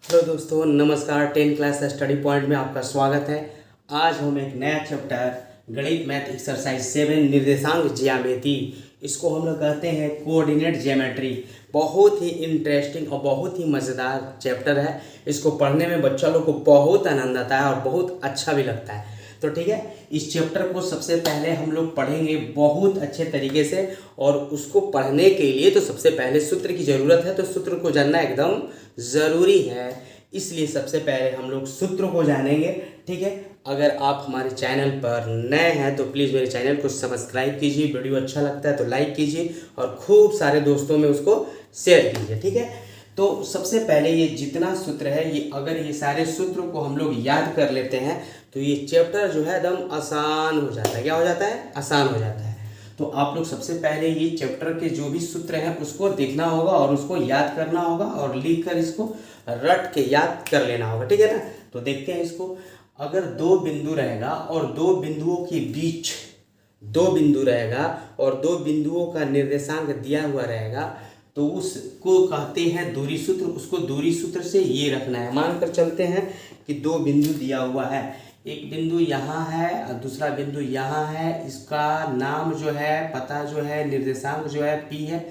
Hello दोस्तों, नमस्कार। 10 class study point में आपका स्वागत है। आज हम एक नया चैप्टर गणित मैथ एक्सरसाइज 7 निर्देशांक ज्यामिति, इसको हम लोग कहते हैं कोऑर्डिनेट ज्योमेट्री। बहुत ही इंटरेस्टिंग और बहुत ही मज़ेदार चैप्टर है। इसको पढ़ने में बच्चा लोग को बहुत आनंद आता है और बहुत अच्छा भी लगता है। तो ठीक है, इस चैप्टर को सबसे पहले हम लोग पढ़ेंगे बहुत अच्छे तरीके से, और उसको पढ़ने के लिए तो सबसे पहले सूत्र की ज़रूरत है। तो सूत्र को जानना एकदम ज़रूरी है, इसलिए सबसे पहले हम लोग सूत्र को जानेंगे। ठीक है, अगर आप हमारे चैनल पर नए हैं तो प्लीज़ मेरे चैनल को सब्सक्राइब कीजिए। वीडियो अच्छा लगता है तो लाइक कीजिए और खूब सारे दोस्तों में उसको शेयर कीजिए। ठीक है, तो सबसे पहले ये जितना सूत्र है, ये अगर ये सारे सूत्रों को हम लोग याद कर लेते हैं तो ये चैप्टर जो है एकदम आसान हो जाता है। क्या हो जाता है? आसान हो जाता है। तो आप लोग सबसे पहले ये चैप्टर के जो भी सूत्र हैं उसको देखना होगा और उसको याद करना होगा और लिख कर इसको रट के याद कर लेना होगा। ठीक है ना? तो देखते हैं इसको। अगर दो बिंदु रहेगा और दो बिंदुओं के बीच दो बिंदु रहेगा और दो बिंदुओं का निर्देशांक दिया हुआ रहेगा तो उसको कहते हैं दूरी सूत्र। उसको दूरी सूत्र से ये रखना है। मानकर चलते हैं कि दो बिंदु दिया हुआ है, एक बिंदु यहाँ है और दूसरा बिंदु यहाँ है। इसका नाम जो है, पता जो है, निर्देशांक जो है P है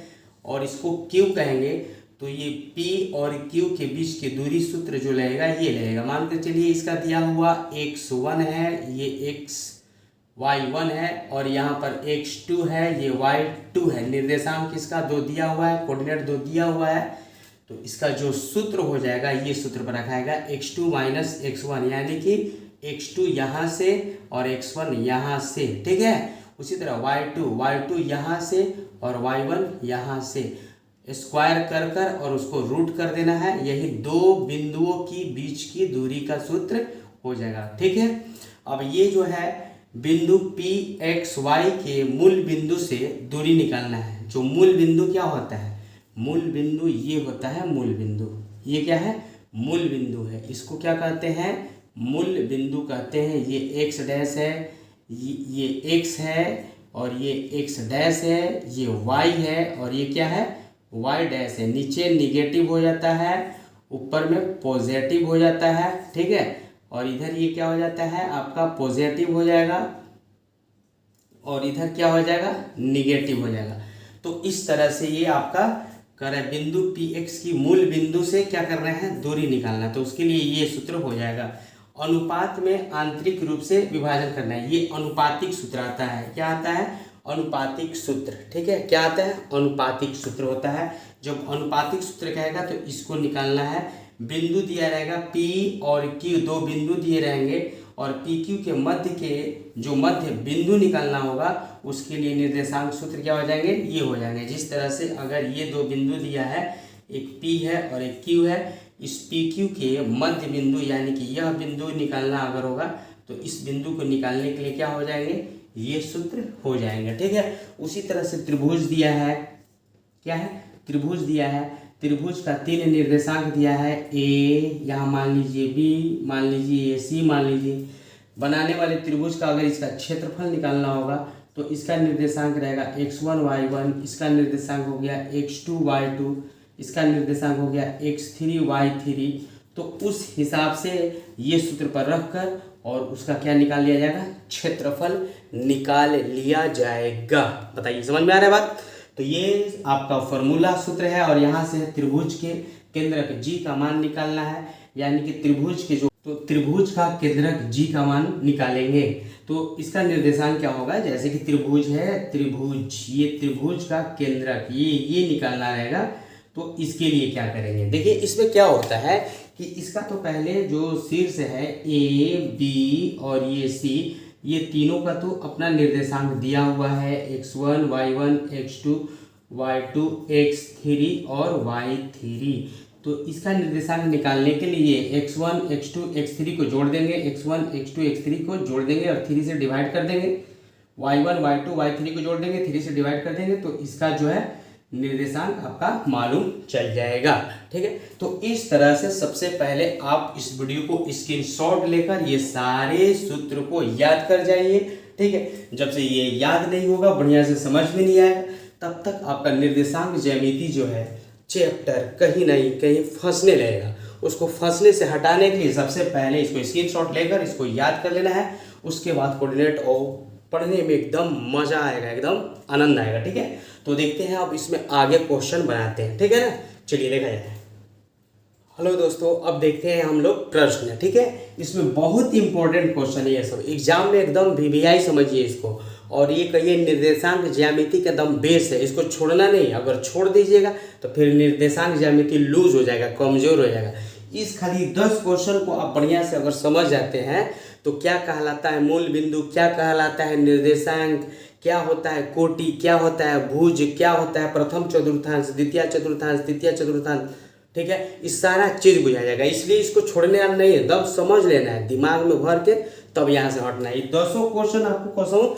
और इसको Q कहेंगे। तो ये P और Q के बीच की दूरी सूत्र जो लगेगा ये लगेगा। मानकर चलिए इसका दिया हुआ x1 है, ये y1 है और यहाँ पर x2 है, ये y2 है। निर्देशांक इसका दो दिया हुआ है, कोऑर्डिनेट दो दिया हुआ है। तो इसका जो सूत्र हो जाएगा ये सूत्र पर रखाएगा x2 माइनस x1, यानी कि x2 यहाँ से और x1 यहाँ से। ठीक है, उसी तरह y2 यहाँ से और y1 यहाँ से। स्क्वायर कर कर और उसको रूट कर देना है। यही दो बिंदुओं की बीच की दूरी का सूत्र हो जाएगा। ठीक है, अब ये जो है बिंदु P x y के मूल बिंदु से दूरी निकालना है। जो मूल बिंदु क्या होता है? मूल बिंदु ये होता है मूल बिंदु। ये क्या है? मूल बिंदु है। इसको क्या कहते हैं? मूल बिंदु कहते हैं। ये x डैश है, ये x है और ये x डैश है, ये y है और ये क्या है? y डैश है। नीचे निगेटिव हो जाता है, ऊपर में पॉजिटिव हो जाता है। ठीक है, और इधर ये क्या हो जाता है? आपका पॉजिटिव हो जाएगा और इधर क्या हो जाएगा? निगेटिव हो जाएगा। तो इस तरह से ये आपका कर रहे बिंदु Px की मूल बिंदु से क्या कर रहे हैं? दूरी निकालना। तो उसके लिए ये सूत्र हो जाएगा। अनुपात में आंतरिक रूप से विभाजन करना है। ये अनुपातिक सूत्र आता है। क्या आता है? अनुपातिक सूत्र। ठीक है, क्या आता है? अनुपातिक सूत्र होता है। जब अनुपातिक सूत्र कहेगा तो इसको निकालना है। बिंदु दिया रहेगा P और Q, दो बिंदु दिए रहेंगे और PQ के मध्य के जो मध्य बिंदु निकालना होगा उसके लिए निर्देशांक सूत्र क्या हो जाएंगे? ये हो जाएंगे। जिस तरह से अगर ये दो बिंदु दिया है, एक P है और एक Q है, इस PQ के मध्य बिंदु यानी कि यह बिंदु निकालना अगर होगा तो इस बिंदु को निकालने के लिए क्या हो जाएंगे? ये सूत्र हो जाएंगे। ठीक है, उसी तरह से त्रिभुज दिया है। क्या है? त्रिभुज दिया है। त्रिभुज का 3 निर्देशांक दिया है। A, यहाँ मान लीजिए B, मान लीजिए C, मान लीजिए। बनाने वाले त्रिभुज का अगर इसका क्षेत्रफल निकालना होगा तो इसका निर्देशांक रहेगा x1 y1, इसका निर्देशांक हो गया x2 y2, इसका निर्देशांक हो गया x3 y3। तो उस हिसाब से ये सूत्र पर रखकर और उसका क्या निकाल लिया जाएगा? क्षेत्रफल निकाल लिया जाएगा। बताइए, समझ में आ रहा है बात? तो ये आपका फॉर्मूला सूत्र है और यहाँ से त्रिभुज के केंद्रक G का मान निकालना है, यानी कि त्रिभुज के जो त्रिभुज का केंद्रक G का मान निकालेंगे। तो इसका निर्देशांक क्या होगा? जैसे कि त्रिभुज है, त्रिभुज, ये त्रिभुज का केंद्रक ये निकालना रहेगा। तो इसके लिए क्या करेंगे? देखिए, इसमें क्या होता है कि इसका तो पहले जो शीर्ष है A, B और ये C, ये तीनों का तो अपना निर्देशांक दिया हुआ है। x1 y1 x2 y2 x3 और y3। तो इसका निर्देशांक निकालने के लिए x1 x2 x3 को जोड़ देंगे, x1 x2 x3 को जोड़ देंगे और 3 से डिवाइड कर देंगे। y1 y2 y3 को जोड़ देंगे, 3 से डिवाइड कर देंगे। तो इसका जो है निर्देशांक आपका मालूम चल जाएगा। ठीक है, तो इस तरह से सबसे पहले आप इस वीडियो को स्क्रीनशॉट लेकर ये सारे सूत्र को याद कर जाइए। ठीक है, जब से ये याद नहीं होगा, बढ़िया से समझ में नहीं आएगा, तब तक आपका निर्देशांक ज्यामिति जो है चैप्टर कहीं नहीं कहीं फंसने लगेगा। उसको फंसने से हटाने के लिए सबसे पहले इसको स्क्रीनशॉट लेकर इसको याद कर लेना है। उसके बाद कोऑर्डिनेट और पढ़ने में एकदम मज़ा आएगा, एकदम आनंद आएगा। ठीक है, तो देखते हैं अब इसमें आगे क्वेश्चन बनाते हैं। ठीक है ना, चलिए देखा जाए। हेलो दोस्तों, अब देखते हैं हम लोग प्रश्न। ठीक है, इसमें बहुत इंपॉर्टेंट क्वेश्चन है ये सब, एग्जाम में एकदम वीवीआई समझिए इसको। और ये कहिए निर्देशांक ज्यामिति का एकदम बेस है, इसको छोड़ना नहीं। अगर छोड़ दीजिएगा तो फिर निर्देशांक ज्यामिति लूज हो जाएगा, कमजोर हो जाएगा। इस खाली 10 क्वेश्चन को आप बढ़िया से अगर समझ जाते हैं तो क्या कहलाता है मूल बिंदु, क्या कहलाता है निर्देशांक, क्या होता है कोटि, क्या होता है भुज, क्या होता है प्रथम चतुर्थांश, द्वितीय चतुर्थांश, तृतीय चतुर्थांश। ठीक है, इस सारा चीज़ बुझा जाएगा, इसलिए इसको छोड़ने वाला नहीं है, दब समझ लेना है, दिमाग में भर के तब यहाँ से हटना है। ये 10 क्वेश्चन आपको कसम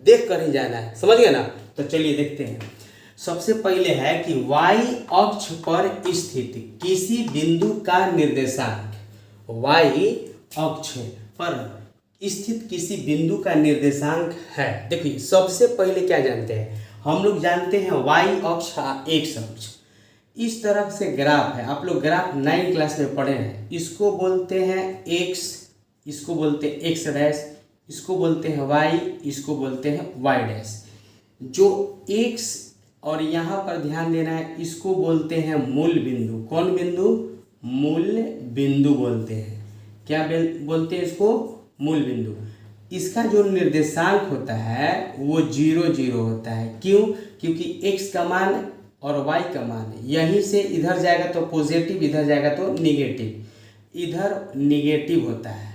देख कर ही जाना है, समझ गए ना। तो चलिए देखते हैं। सबसे पहले है कि y अक्ष पर स्थित किसी बिंदु का निर्देशांक, y अक्ष पर स्थित किसी बिंदु का निर्देशांक है। देखिए सबसे पहले क्या जानते हैं हम लोग, जानते हैं y अक्ष x अक्ष। इस तरह से ग्राफ है, आप लोग ग्राफ 9 क्लास में पढ़े हैं। इसको बोलते हैं x, इसको बोलते हैं x डैश, इसको बोलते हैं y, इसको बोलते हैं y डैश। जो x और यहाँ पर ध्यान देना है, इसको बोलते हैं मूल बिंदु। कौन बिंदु? मूल बिंदु बोलते हैं। क्या बोलते हैं इसको? मूल बिंदु। इसका जो निर्देशांक होता है वो 0 0 होता है। क्यों? क्योंकि x का मान और y का मान यहीं से इधर जाएगा तो पॉजिटिव, इधर जाएगा तो निगेटिव। इधर निगेटिव होता है,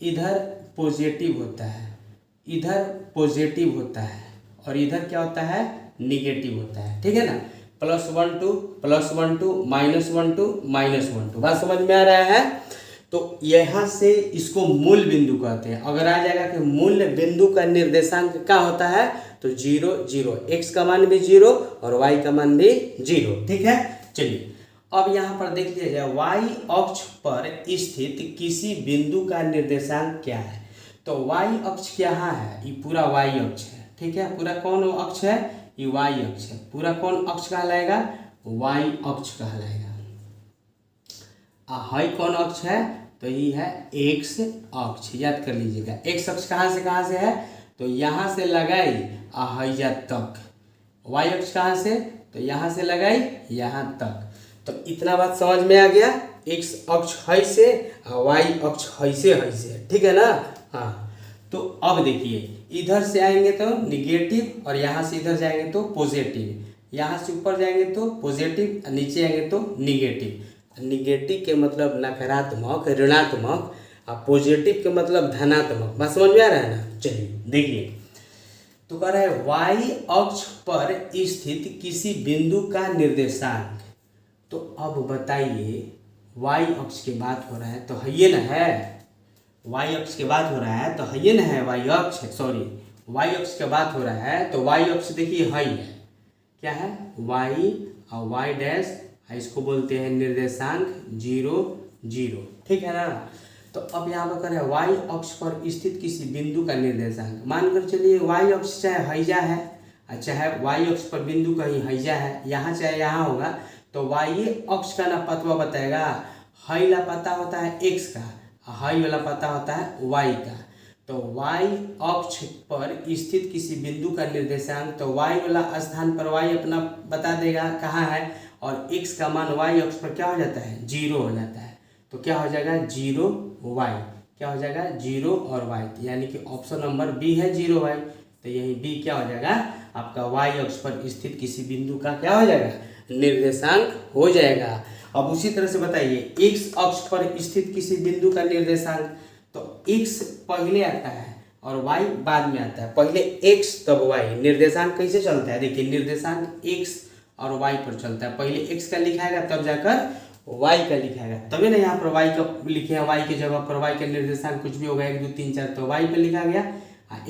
इधर पॉजिटिव होता है, इधर पॉजिटिव होता है और इधर क्या होता है? निगेटिव होता है। ठीक है ना, +1 2 +1 2 -1 2 -1 2। बात समझ में आ रहा है? तो यहाँ से इसको मूल बिंदु कहते हैं। अगर आ जाएगा कि मूल बिंदु का निर्देशांक क्या होता है तो 0 0, x का मान भी 0 और y का मान भी 0। ठीक है, चलिए अब यहाँ पर देख लिया जाए y अक्ष पर स्थित किसी बिंदु का निर्देशांक क्या है। तो y अक्ष यहाँ है, ये पूरा y अक्ष है। ठीक है, पूरा कौन अक्ष है? ये y अक्ष है। पूरा कौन अक्ष कहलाएगा? y अक्ष कहलाएगा। हाई कौन अक्ष है? तो ये है x अक्ष। याद कर लीजिएगा, x अक्ष कहाँ से है? तो यहाँ से लगाई हैया तक। y अक्ष कहाँ से? तो यहाँ से लगाई यहाँ तक। तो इतना बात समझ में आ गया। x अक्ष है से और y अक्ष है से। ठीक है ना? हाँ, तो अब देखिए इधर से आएंगे तो निगेटिव और यहाँ से इधर जाएंगे तो पॉजिटिव। यहाँ से ऊपर जाएंगे तो पॉजिटिव, नीचे आएंगे तो निगेटिव। निगेटिव के मतलब नकारात्मक, ऋणात्मक, और पॉजिटिव के मतलब धनात्मक। बात समझ में आ रहा है ना? चलिए देखिए, तो कह रहा है y अक्ष पर स्थित किसी बिंदु का निर्देशांक। तो अब बताइए y अक्ष की बात हो रहा है तो है ये ना है, y अक्ष की बात हो रहा है तो है ये ना है, y अक्ष सॉरी y अक्ष की बात हो रहा है तो y अक्ष देखिए है क्या है? y और y डैश, इसको बोलते हैं निर्देशांक 0 0। ठीक है ना? तो अब यहाँ पर करें y अक्ष पर स्थित किसी बिंदु का निर्देशांक। मानकर चलिए y अक्ष चाहे हैजा है, चाहे y अक्ष पर बिंदु कहीं हैजा है, यहाँ चाहे यहाँ होगा, तो y अक्ष का ना पतवा बताएगा। है ला पता होता है x का, है वाला पता होता है y का। तो y अक्ष पर स्थित किसी बिंदु का निर्देशांक, तो y वाला स्थान पर y अपना बता देगा कहाँ है, और x का मान y अक्ष पर क्या हो जाता है? 0 हो जाता है। तो क्या हो जाएगा? 0 y। क्या हो जाएगा? 0 और y, यानी कि ऑप्शन नंबर बी है 0 y। तो यही बी क्या हो जाएगा? आपका y अक्ष पर स्थित किसी बिंदु का क्या हो जाएगा? निर्देशांक हो जाएगा। अब उसी तरह से बताइए x अक्ष पर स्थित किसी बिंदु का निर्देशांक। तो x पहले आता है और y बाद में आता है। पहले x तब y। निर्देशांक कैसे चलता है? देखिए निर्देशांक x और y पर चलता है। पहले x का लिखाएगा तब जाकर y का लिखाएगा, तभी ना यहाँ पर y का लिखे हैं। y की जगह पर y का निर्देशांक कुछ भी होगा 1 2 3 4, तो y पे लिखा गया,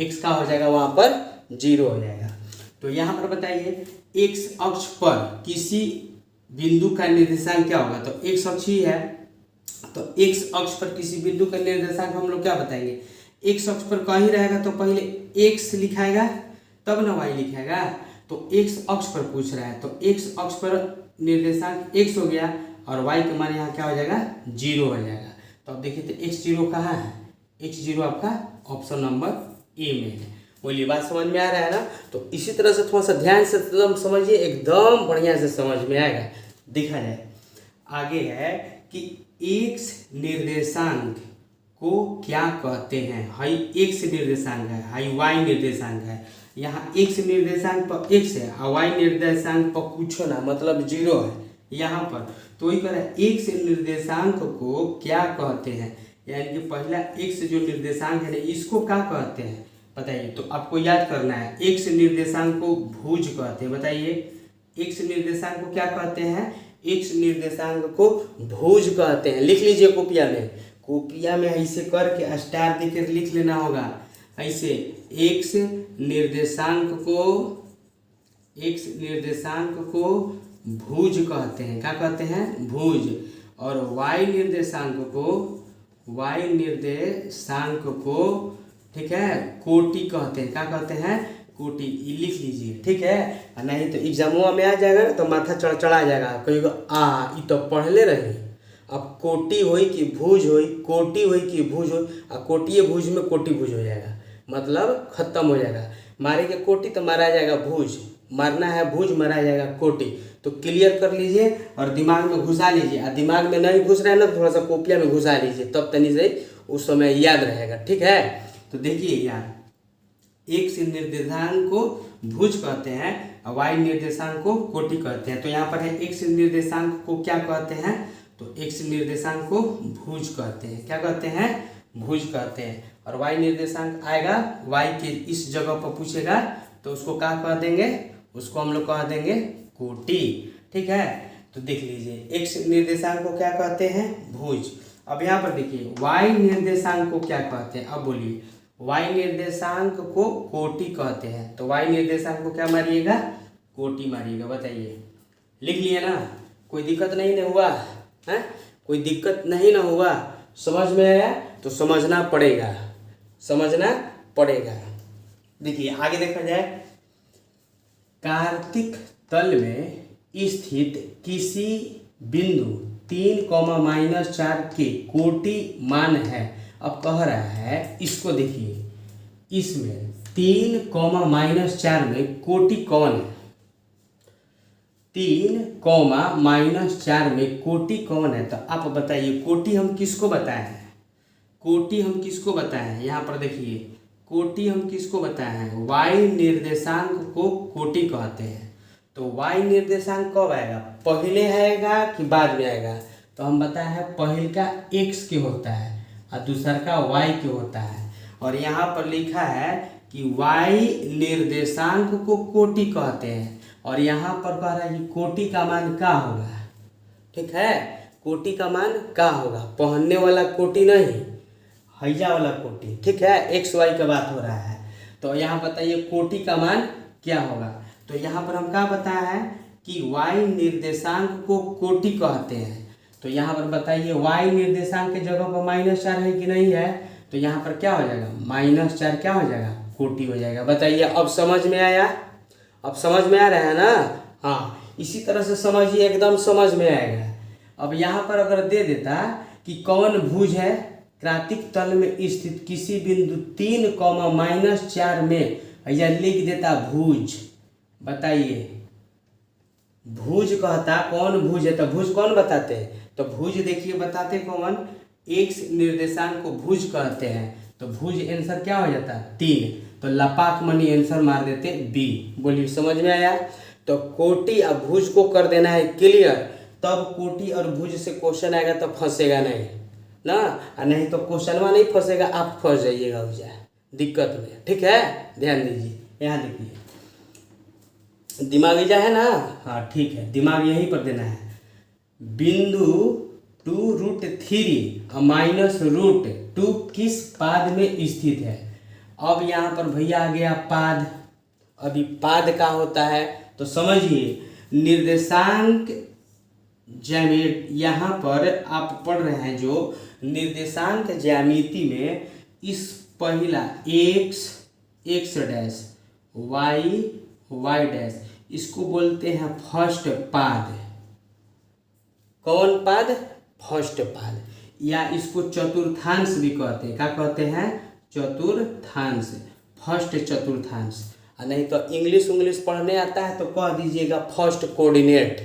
x का हो जाएगा वहाँ पर 0 हो जाएगा। तो यहाँ पर बताइए x अक्ष पर किसी बिंदु का निर्देशांक क्या होगा? तो x अक्ष ही है, तो x अक्ष पर किसी बिंदु का निर्देशांक हम लोग क्या बताएंगे? x अक्ष पर कहीं रहेगा तो पहले x लिखाएगा तब ना y लिखाएगा। तो x अक्ष पर पूछ रहा है तो x अक्ष पर निर्देशांक x हो गया और y का मान यहाँ क्या हो जाएगा 0 हो जाएगा। तो अब देखिए तो x0 कहाँ है, x0 आपका ऑप्शन नंबर ए में है। बोलिए बात समझ में आ रहा है ना। तो इसी तरह से थोड़ा सा ध्यान से एकदम समझिए, एकदम बढ़िया से समझ में आएगा। देखा जाए आगे है कि x निर्देशांक को क्या कहते हैं। हाई x निर्देशांक है, हाई y निर्देशांक है। यहाँ x निर्देशांक पर x है और y निर्देशांक पर कुछ ना, मतलब 0 है यहाँ पर। तो वही कह रहा है x निर्देशांक को क्या कहते हैं, यानी कि पहला x जो निर्देशांक है ना, इसको क्या कहते हैं बताइए। तो आपको याद करना है, x निर्देशांक को भुज कहते हैं। बताइए x निर्देशांक को क्या कहते हैं, x निर्देशांक को भुज कहते हैं। लिख लीजिए कॉपिया में, कॉपिया में ऐसे करके स्टार देकर लिख लेना होगा ऐसे। x निर्देशांक को भुज कहते हैं, क्या कहते हैं भुज। और y निर्देशांक को ठीक है कोटि कहते हैं, क्या कहते हैं कोटि। लिख लीजिए ठीक है, नहीं तो एग्जामों में आ जाएगा ना तो माथा चढ़ा जाएगा, कहिएगा ये तो पढ़ले रही। अब कोटि होई कि भुज होई, कोटि होई कि भुज होई, और कोटिए भुज में कोटि भुज हो जाएगा, मतलब खत्म हो जाएगा। मारेंगे कोटि तो मारा जाएगा भुज, मारना है भुज मारा जाएगा कोटि। तो क्लियर कर लीजिए और दिमाग में घुसा लीजिए। और दिमाग में नहीं घुस रहा है ना तो थोड़ा सा कॉपिया में घुसा लीजिए, तब तनी से उस समय याद रहेगा। ठीक है, तो देखिए यार x निर्देशांक को भुज कहते हैं और y निर्देशांक को कोटि कहते हैं। तो यहाँ पर है x निर्देशांक को क्या कहते हैं, तो x निर्देशांक को भुज कहते हैं। क्या कहते हैं, भुज कहते हैं। और y निर्देशांक आएगा, y के इस जगह पर पूछेगा तो उसको क्या कह देंगे, उसको हम लोग कह देंगे कोटि। ठीक है, तो देख लीजिए x निर्देशांक को क्या कहते हैं, भुज। अब यहाँ पर देखिए y निर्देशांक को क्या कहते हैं। अब बोलिए y निर्देशांक को कोटि कहते हैं। तो y निर्देशांक को क्या मारिएगा, कोटि मारिएगा। बताइए लिख लिए ना, कोई दिक्कत नहीं ना हुआ है, कोई दिक्कत नहीं ना हुआ, समझ में आया तो समझना पड़ेगा, समझना पड़ेगा। देखिए आगे देखा जाए, कार्तिक तल में स्थित किसी बिंदु 3,-4 के कोटि मान है। अब कह रहा है इसको देखिए, इसमें 3,-4 में कोटि कौन है, 3,-4 में कोटि कौन है। तो आप बताइए कोटि हम किसको बताए हैं, कोटि हम किसको बताए हैं। यहाँ पर देखिए कोटि हम किसको बताए हैं, y निर्देशांक को कोटि कहते हैं। तो y निर्देशांक कब आएगा, पहले आएगा कि बाद में आएगा। तो हम बताए हैं पहले का x के होता है और दूसरा का y के होता है। और यहाँ पर लिखा है कि y निर्देशांक को कोटि कहते हैं। और यहाँ पर कह रहा है कि कोटि का मान क्या होगा। ठीक है, कोटि का मान क्या होगा, पहनने वाला कोटि नहीं, हैजा वाला कोटि। ठीक है, एक्स वाई का बात हो रहा है। तो यहाँ बताइए कोटि का मान क्या होगा। तो यहाँ पर हम क्या बताया है कि y निर्देशांक को कोटि कहते हैं। तो यहाँ पर बताइए y निर्देशांक के जगह पर -4 है कि नहीं है। तो यहाँ पर क्या हो जाएगा, -4 क्या हो जाएगा, कोटि हो जाएगा। बताइए अब समझ में आया, अब समझ में आ रहा है ना। हाँ, इसी तरह से समझिए, एकदम समझ में आएगा। अब यहाँ पर अगर दे देता कि कौन भुज है, क्रांतिक तल में स्थित किसी बिंदु 3,-4 में, या लिख देता भुज। बताइए भुज कहता, कौन भुज है, तो भुज कौन बताते हैं, तो भुज देखिए बताते कौन, x निर्देशांक को भुज कहते हैं। तो भुज आंसर क्या हो जाता, 3। तो लपाक मनी आंसर मार देते बी। बोलिए समझ में आया। तो कोटि और भुज को कर देना है क्लियर, तब कोटि और भुज से क्वेश्चन आएगा तो फंसेगा नहीं ना, नहीं तो क्वेश्चनवा नहीं फंसेगा, आप फंस जाइएगा हो जाए दिक्कत में। ठीक है, ध्यान दीजिए, यहाँ देखिए दिमाग जा है ना। हाँ ठीक है, दिमाग यहीं पर देना है। बिंदु 2√3 और -√2 किस पाद में स्थित है। अब यहाँ पर भैया आ गया पाद। अभी पाद का होता है तो समझिए, निर्देशांक ज्यामिति, यहाँ पर आप पढ़ रहे हैं जो निर्देशांक ज्यामिति में इस पहला x डैश y डैश, इसको बोलते हैं फर्स्ट पाद। कौन पाद? फर्स्ट पाद, या इसको चतुर्थांश भी कहते हैं। क्या कहते हैं? चतुर्थांश, फर्स्ट चतुर्थांश। और नहीं तो इंग्लिश पढ़ने आता है तो कह दीजिएगा फर्स्ट कोऑर्डिनेट,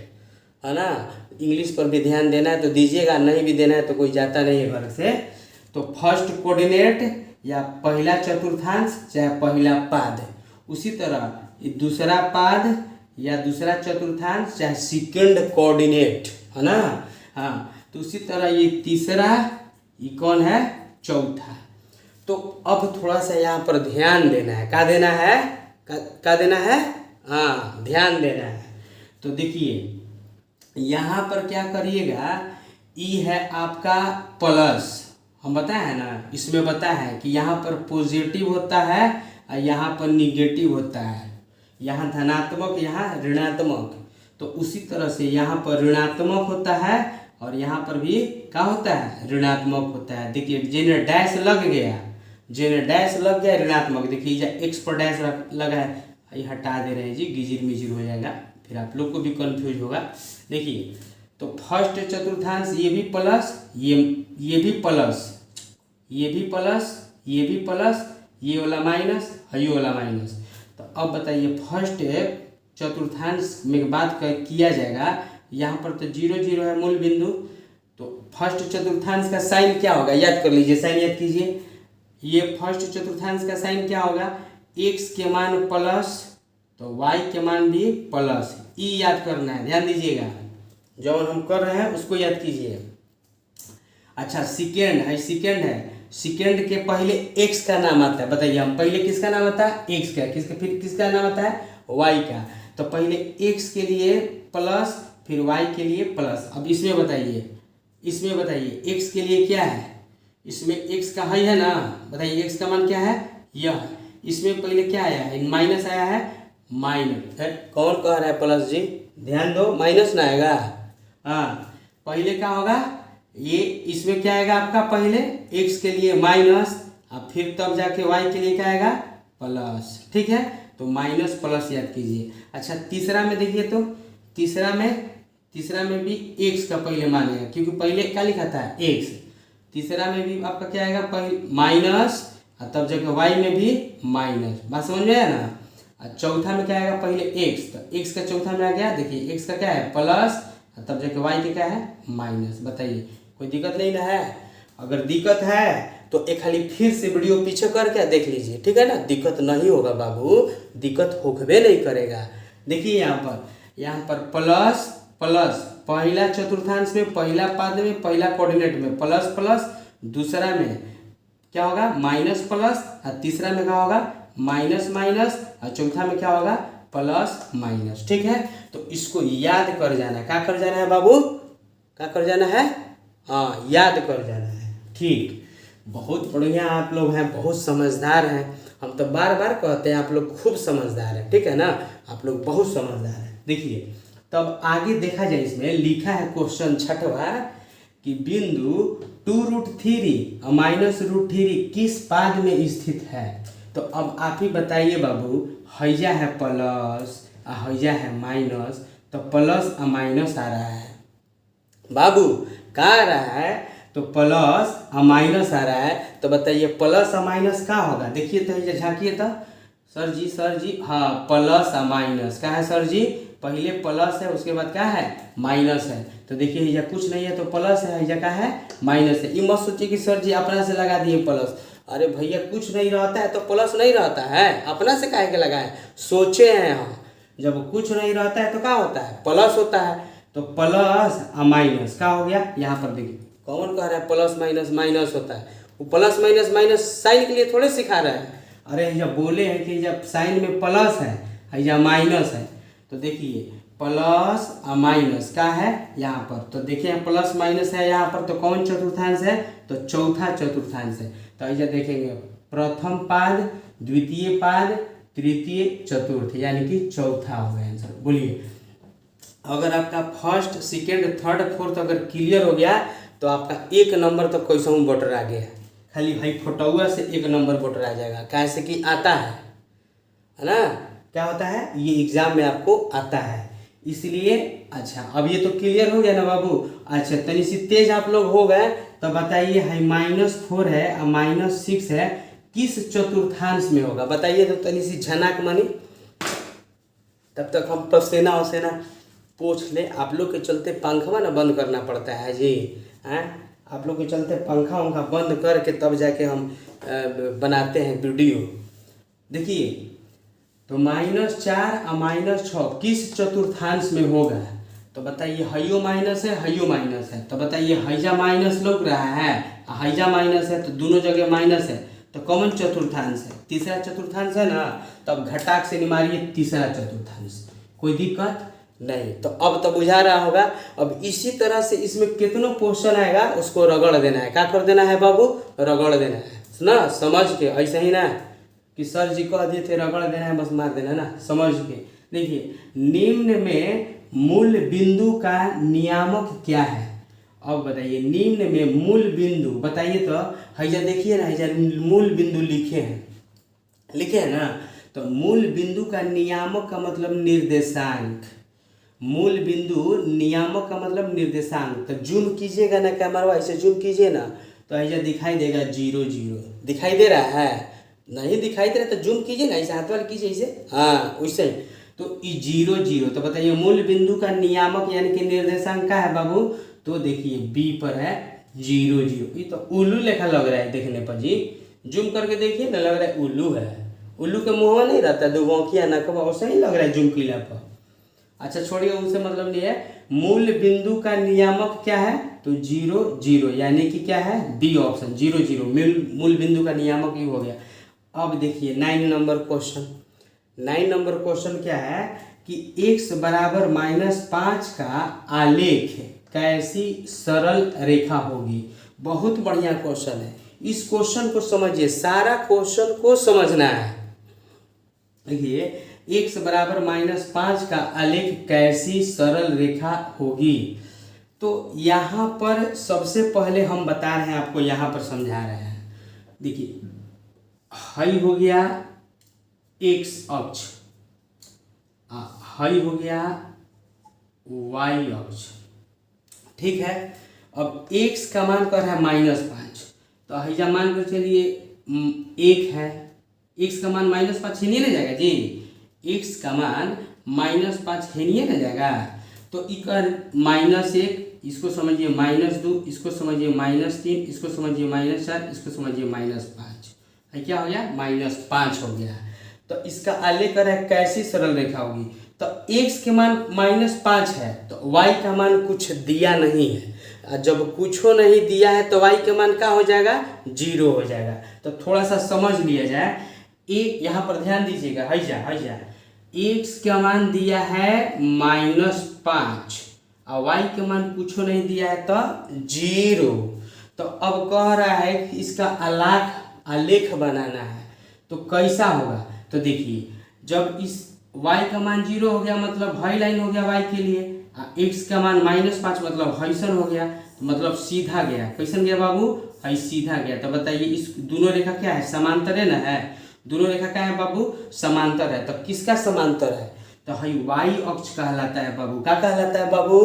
है ना। इंग्लिश पर भी ध्यान देना है तो दीजिएगा, नहीं भी देना है तो कोई जाता नहीं है घर से। तो फर्स्ट कोऑर्डिनेट या पहला चतुर्थांश चाहे पहला पाद। उसी तरह ये दूसरा पाद या दूसरा चतुर्थांश चाहे सेकंड कोऑर्डिनेट, है ना। हाँ, तो उसी तरह ये तीसरा, ये कौन है? चौथा। तो अब थोड़ा सा यहाँ पर ध्यान देना है। क्या देना है? क्या देना है? हाँ, ध्यान देना है। तो देखिए यहाँ पर क्या करिएगा, ई है आपका प्लस, हम बताए हैं ना, इसमें बताया है कि यहाँ पर पॉजिटिव होता है और यहाँ पर निगेटिव होता है। यहाँ धनात्मक, यहाँ ऋणात्मक। तो उसी तरह से यहाँ पर ऋणात्मक होता है और यहाँ पर भी क्या होता है? ऋणात्मक होता है। देखिए जेने डैश लग गया, जेने डैश लग गया ऋणात्मक। देखिए एक्स पर डैश लगा है, ये हटा दे रहे हैं जी, गिजिर मिजिर हो जाएगा, फिर आप लोग को भी कंफ्यूज होगा। देखिए तो फर्स्ट चतुर्थांश ये भी प्लस, ये भी प्लस, ये भी प्लस, ये भी प्लस, ये वाला माइनस, ये वाला माइनस। तो अब बताइए फर्स्ट चतुर्थांश में बात किया जाएगा, यहाँ पर तो 0 0 है मूल बिंदु। तो फर्स्ट चतुर्थांश का साइन क्या होगा? याद कर लीजिए, साइन याद कीजिए। ये फर्स्ट चतुर्थांश का साइन क्या होगा? x के मान प्लस तो y के मान भी प्लस। ई याद करना है, ध्यान दीजिएगा, जो हम कर रहे हैं उसको याद कीजिए। अच्छा सेकेंड है, सेकेंड है, सेकेंड के पहले x का नाम आता है। बताइए हम पहले किसका नाम आता है? x का। किसका? फिर किसका नाम आता है? y का। तो पहले x के लिए प्लस, फिर y के लिए प्लस। अब इसमें बताइए, इसमें बताइए x के लिए क्या है? इसमें x का है ना, बताइए x का मान क्या है? यह। इसमें पहले क्या आया है? माइनस आया है, माइनस। कौन कह रहा है प्लस जी? ध्यान दो, माइनस ना आएगा। हाँ, पहले क्या होगा? ये इसमें क्या आएगा आपका? पहले x के लिए माइनस और फिर तब जाके y के लिए क्या आएगा? प्लस। ठीक है, तो माइनस प्लस याद कीजिए। अच्छा तीसरा में देखिए, तो तीसरा में भी x का पहले मानेगा, क्योंकि पहले क्या लिखा था? x। तीसरा में भी आपका क्या आएगा? पहले माइनस और तब जाके y में भी माइनस। बात समझ में आया ना। और चौथा में क्या आएगा? पहले x, तो x का चौथा में आ गया। देखिए x का क्या है? प्लस और तब जाके y के क्या है? माइनस। बताइए कोई दिक्कत नहीं ना है? अगर दिक्कत है तो एक खाली फिर से वीडियो पीछे करके देख लीजिए, ठीक है ना। दिक्कत नहीं होगा बाबू, दिक्कत होकबे नहीं करेगा। देखिए यहाँ पर प्लस प्लस, पहला चतुर्थांश में, पहला पाद में, पहला कोऑर्डिनेट में प्लस प्लस, दूसरा में क्या होगा? माइनस प्लस, और तीसरा में क्या होगा? माइनस माइनस, और चौथा में क्या होगा? Plus minus. ठीक है, तो इसको याद कर जाना है। क्या कर जाना है बाबू? क्या कर जाना है? हाँ, याद कर जाना है। ठीक, बहुत बढ़िया आप लोग हैं, बहुत समझदार हैं। हम तो बार बार कहते हैं आप लोग खूब समझदार हैं, ठीक है ना। आप लोग बहुत समझदार हैं। देखिए तब आगे देखा जाए, इसमें लिखा है क्वेश्चन छठवा कि बिंदु 2√3 और -√3 किस पाद में स्थित है। तो अब आप ही बताइए बाबू, हैजा है प्लस और हैजा है माइनस, तो प्लस और माइनस आ रहा है बाबू। क्या आ रहा है? तो प्लस और माइनस आ रहा है। तो बताइए प्लस और माइनस क्या होगा? देखिए तो ये झांकिए तो। सर जी हाँ, प्लस और माइनस क्या है सर जी? पहले प्लस है, उसके बाद क्या है? माइनस है। तो देखिए ये कुछ नहीं है तो प्लस है, ये क्या है? माइनस है। ये मत सोचिए कि सर जी अपना से लगा दिए प्लस। अरे भैया कुछ नहीं रहता है तो प्लस नहीं रहता है, अपना से काहे के लगाए? सोचे हैं हम, जब कुछ नहीं रहता है तो क्या होता है? प्लस होता है। तो प्लस और माइनस क्या हो गया? यहाँ पर देखिए कौन कह रहा है प्लस माइनस माइनस होता है? वो प्लस माइनस माइनस साइन के लिए थोड़े सिखा रहे हैं। अरे जब बोले हैं कि जब साइन में प्लस है या माइनस है, तो देखिए प्लस और माइनस क्या है यहाँ पर? तो देखिए प्लस माइनस है यहाँ पर, तो कौन चतुर्थांश है? तो चौथा चतुर्थांश है। तो ऐसा देखेंगे प्रथम पाद, द्वितीय पाद, तृतीय, चतुर्थ, यानी कि चौथा हो गया आंसर। बोलिए अगर आपका फर्स्ट सेकेंड थर्ड फोर्थ अगर क्लियर हो गया तो आपका 1 नंबर तो कैसे बोटर आ गया। खाली भाई फोटोआ से 1 नंबर बोटर आ जाएगा, कैसे कि आता है ना। क्या होता है? ये एग्जाम में आपको आता है। इसलिए अच्छा, अब ये तो क्लियर हो गया ना बाबू। अच्छा तनी सी तेज आप लोग हो गए तो बताइए, है -4 है और -6 है, किस चतुर्थांश में होगा बताइए तो तनी सी झनक मनी। तब तक हम पसेना वसेना पोछ ले। आप लोग के चलते पंखा ना बंद करना पड़ता है जी, हैं? आप लोग के चलते पंखा उंखा बंद करके तब जाके हम बनाते हैं वीडियो। देखिए तो -4 और -6 किस चतुर्थांश में होगा तो बताइए, हयो माइनस है, हयो माइनस है, तो बताइए हैजा माइनस लग रहा है, हैजा माइनस है, तो दोनों जगह माइनस है, तो कौन चतुर्थांश है? तीसरा चतुर्थांश है ना। तब घटाक से निमारिए तीसरा चतुर्थांश, कोई दिक्कत नहीं। तो अब तो बुझा रहा होगा। अब इसी तरह से इसमें कितनों क्वेश्चन आएगा उसको रगड़ देना है। क्या कर देना है बाबू? रगड़ देना है ना, समझ के। ऐसे ही ना कि सर जी कह दिए थे रगड़ देना है, बस मार देना है ना, समझ के। देखिए निम्न में मूल बिंदु का नियामक क्या है? अब बताइए निम्न में मूल बिंदु बताइए तो हैजा देखिए ना, हैजा मूल बिंदु लिखे हैं ना। तो मूल बिंदु का नियामक का मतलब निर्देशांक। मूल बिंदु नियामक का मतलब निर्देशांक। तो जूम कीजिएगा ना कैमरा, ऐसे जूम कीजिए ना तो ऐसा दिखाई देगा 0 0 दिखाई दे रहा है। नहीं दिखाई दे रहा तो जूम कीजिए ना, ऐसे हाथ वाला कीजिए ऐसे, हाँ वैसे। तो 0 0 तो बताइए मूल बिंदु का नियामक यानी कि निर्देशांक का है बाबू? तो देखिए बी पर है 0 0। ये तो उल्लू लेखा लग रहा है देखने पर जी, जूम करके देखिए ना, लग रहा है उल्लू है। उल्लू के मुँह नहीं रहता दो गोंखिया नकबा, वैसा ही लग रहा है जूम किला पर। अच्छा छोड़िए, उससे मतलब नहीं है। मूल बिंदु का नियामक क्या है? तो 0 0 यानी कि क्या है? बी ऑप्शन 0 0 मूल बिंदु का नियामक ही हो गया। अब देखिए 9 नंबर क्वेश्चन। 9 नंबर क्वेश्चन क्या है कि x बराबर -5 का आलेख कैसी सरल रेखा होगी? बहुत बढ़िया क्वेश्चन है। इस क्वेश्चन को समझिए, सारा क्वेश्चन को समझना है। देखिए x बराबर -5 का आलेख कैसी सरल रेखा होगी। तो यहाँ पर सबसे पहले हम बता रहे हैं आपको, यहाँ पर समझा रहे हैं। देखिए हाई हो गया x अक्ष, हाई हो गया y अक्ष, ठीक है। अब x का मान कर है -5, तो हैजा मान कर चलिए 1 है। x का मान -5 हिनिए ना जाएगा जी, x का मान -5 हिनिए ना जाएगा। तो इकर -1, इसको समझिए -2, इसको समझिए -3, इसको समझिए -4, इसको समझिए -5, है क्या हो गया? -5 हो गया। तो इसका आलेख है कैसी सरल रेखा होगी। तो x के मान -5 है, तो y का मान कुछ दिया नहीं है। जब कुछ नहीं दिया है तो y के मान क्या हो जाएगा? 0 हो जाएगा। तो थोड़ा सा समझ लिया जाए। एक यहाँ पर ध्यान दीजिएगा, हैजा x का मान दिया है -5 और y के मान कुछ नहीं दिया है तो 0। तो अब कह रहा है कि इसका आलेख बनाना है, तो कैसा होगा? तो देखिए जब इस y का मान 0 हो गया मतलब हाई लाइन हो गया y के लिए, x का मान -5 मतलब हाइसन हो गया, तो मतलब सीधा गया। कैसन गया बाबू? हाई सीधा गया। तो बताइए इस दोनों रेखा क्या है? समांतर है ना, है। दोनों रेखा क्या है बाबू? समांतर है। तो किसका समांतर है? तो हाई y अक्ष कहलाता है बाबू। क्या कहलाता है बाबू?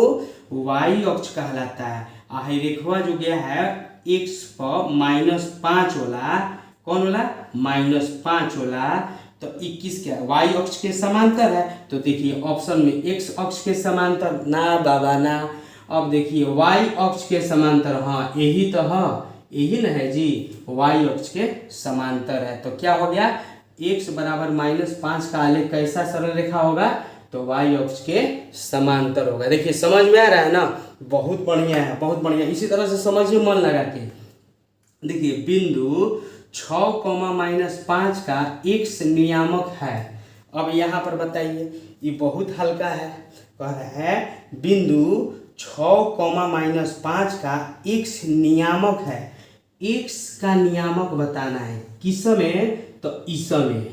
y अक्ष कहलाता है। हाई रेखवा जो गया है x पर -5 वाला, कौन वाला? -5 वाला, तो 21 क्या y अक्ष के समांतर है। तो देखिए ऑप्शन में x अक्ष के समांतर ना बाबा ना। अब देखिए y अक्ष के समांतर, हाँ यही तो है, यही ना है जी, y अक्ष के समांतर है। तो क्या हो गया? x बराबर -5 का आलेख कैसा सरल रेखा होगा? तो y अक्ष के समांतर होगा। देखिए समझ में आ रहा है ना, बहुत बढ़िया है, बहुत बढ़िया। इसी तरह से समझिए मन लगा के। देखिए बिंदु 6,-5 का x नियामक है। अब यहाँ पर बताइए, ये बहुत हल्का है। कह रहा है बिंदु 6,-5 का x नियामक है। x का नियामक बताना है किस में? तो इस में,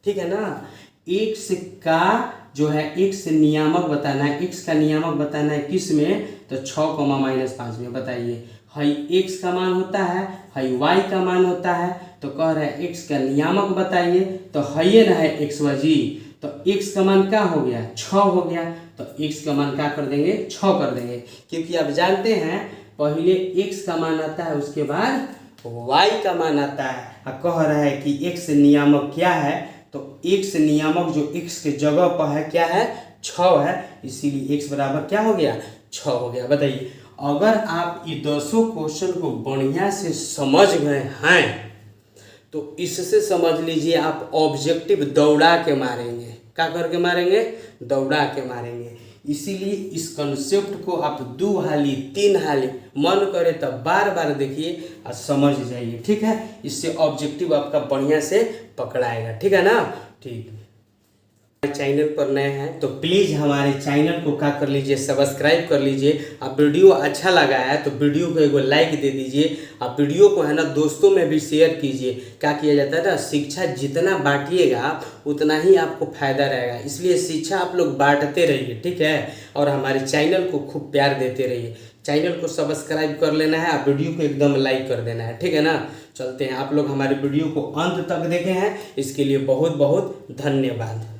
ठीक है ना। x का जो है x नियामक बताना है, x का नियामक बताना है किस में? तो 6,-5 में। बताइए हाई x का मान होता है, हाई y का मान होता है। तो कह रहा है x का नियामक बताइए, तो है ना है x जी। तो x का मान क्या हो गया? 6 हो गया। तो x का मान क्या कर देंगे 6 कर देंगे, क्योंकि आप जानते हैं पहले x का मान आता है उसके बाद y का मान आता है। कह रहा है कि x नियामक क्या है, तो x नियामक जो x के जगह पर है क्या है 6 है, इसीलिए x बराबर क्या हो गया 6 हो गया। बताइए अगर आप ये 200 क्वेश्चन को बढ़िया से समझ गए हैं तो इससे समझ लीजिए आप ऑब्जेक्टिव दौड़ा के मारेंगे। क्या करके मारेंगे, दौड़ा के मारेंगे। इसीलिए इस कंसेप्ट को आप 2 हाली 3 हाली मन करे तब बार बार देखिए और समझ जाइए, ठीक है। इससे ऑब्जेक्टिव आपका बढ़िया से पकड़ाएगा, ठीक है ना। ठीक, चैनल पर नए हैं तो प्लीज़ हमारे चैनल को क्या कर लीजिए, सब्सक्राइब कर लीजिए। अब वीडियो अच्छा लगा है तो वीडियो को एक लाइक दे दीजिए। अब वीडियो को है ना दोस्तों में भी शेयर कीजिए। क्या किया जाता है ना, शिक्षा जितना बांटिएगा उतना ही आपको फायदा रहेगा, इसलिए शिक्षा आप लोग बांटते रहिए, ठीक है। और हमारे चैनल को खूब प्यार देते रहिए। चैनल को सब्सक्राइब कर लेना है, आप वीडियो को एकदम लाइक कर देना है, ठीक है ना। चलते हैं, आप लोग हमारे वीडियो को अंत तक देखे हैं इसके लिए बहुत बहुत धन्यवाद।